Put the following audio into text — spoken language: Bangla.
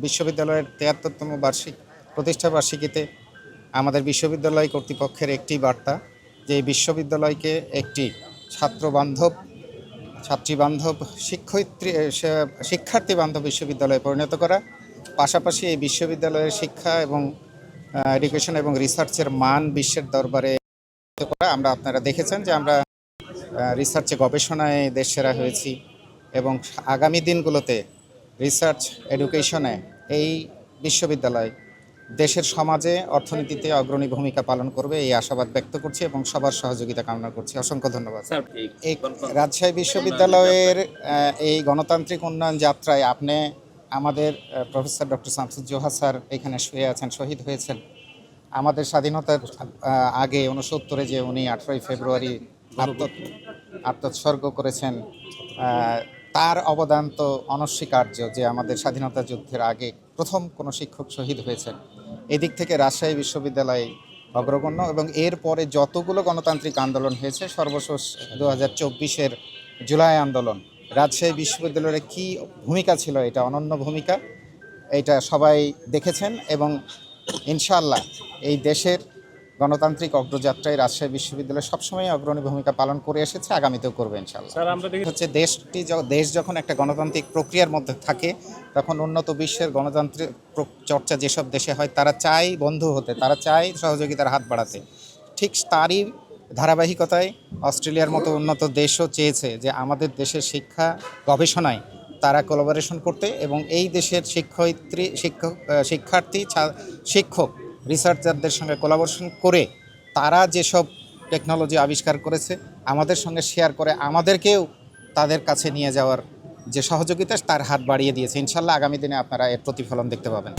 বিশ্ববিদ্যালয়ের ৭৩তম বার্ষিক প্রতিষ্ঠা বার্ষিকীতে আমাদের বিশ্ববিদ্যালয় কর্তৃপক্ষের একটি বার্তা যে বিশ্ববিদ্যালয়কে একটি ছাত্রবান্ধব, ছাত্রীবান্ধব, শিক্ষার্থী বান্ধব বিশ্ববিদ্যালয়ে পরিণত করা, পাশাপাশি এই বিশ্ববিদ্যালয়ের শিক্ষা এবং এডুকেশন এবং রিসার্চের মান বিশ্বের দরবারে করা। আপনারা দেখেছেন যে আমরা রিসার্চে গবেষণায় দেশ সেরা হয়েছি এবং আগামী দিনগুলোতে রিসার্চ এডুকেশনে এই বিশ্ববিদ্যালয় দেশের সমাজে অর্থনীতিতে অগ্রণী ভূমিকা পালন করবে এই আশাবাদ ব্যক্ত করছি এবং সবার সহযোগিতা কামনা করছি। অসংখ্য ধন্যবাদ। এই রাজশাহী বিশ্ববিদ্যালয়ের এই গণতান্ত্রিক উন্নয়ন যাত্রায় আপনি আমাদের প্রফেসর ডক্টর শামসুজ্জোহা স্যার এখানে শুয়ে আছেন, শহীদ হয়েছেন আমাদের স্বাধীনতার আগে ৬৯-এ, যে উনি 18ই ফেব্রুয়ারি আত্মোৎসর্গ করেছেন। তার অবদান তো অনস্বীকার্য যে আমাদের স্বাধীনতা যুদ্ধের আগে প্রথম কোনো শিক্ষক শহীদ হয়েছেন। এদিক থেকে রাজশাহী বিশ্ববিদ্যালয় অগ্রগণ্য এবং এরপরে যতগুলো গণতান্ত্রিক আন্দোলন হয়েছে, সর্বশেষ 2024-এর জুলাই আন্দোলন, রাজশাহী বিশ্ববিদ্যালয়ের কী ভূমিকা ছিল, এটা অনন্য ভূমিকা, এটা সবাই দেখেছেন এবং ইনশাআল্লাহ এই দেশের গণতান্ত্রিক অগ্রযাত্রায় রাজশাহী বিশ্ববিদ্যালয় সবসময় অগ্রণী ভূমিকা পালন করে এসেছে, আগামীতেও করবে ইনশাআল্লাহ। হচ্ছে দেশ যখন একটা গণতান্ত্রিক প্রক্রিয়ার মধ্যে থাকে তখন উন্নত বিশ্বের গণতান্ত্রিক চর্চা যেসব দেশে হয় তারা চায় বন্ধু হতে, তারা চায় সহযোগিতার হাত বাড়াতে। ঠিক তারই ধারাবাহিকতায় অস্ট্রেলিয়ার মতো উন্নত দেশও চেয়েছে যে আমাদের দেশের শিক্ষা গবেষণায় তারা কোলাবোরেশন করতে এবং এই দেশের শিক্ষার্থী, শিক্ষক, রিসার্চারদের সঙ্গে কোলাবোরেশন করে তারা যেসব টেকনোলজি আবিষ্কার করেছে আমাদের সঙ্গে শেয়ার করে আমাদেরকেও তাদের কাছে নিয়ে যাওয়ার যে সহযোগিতা, তার হাত বাড়িয়ে দিয়েছে। ইনশাআল্লাহ আগামী দিনে আপনারা এর প্রতিফলন দেখতে পাবেন।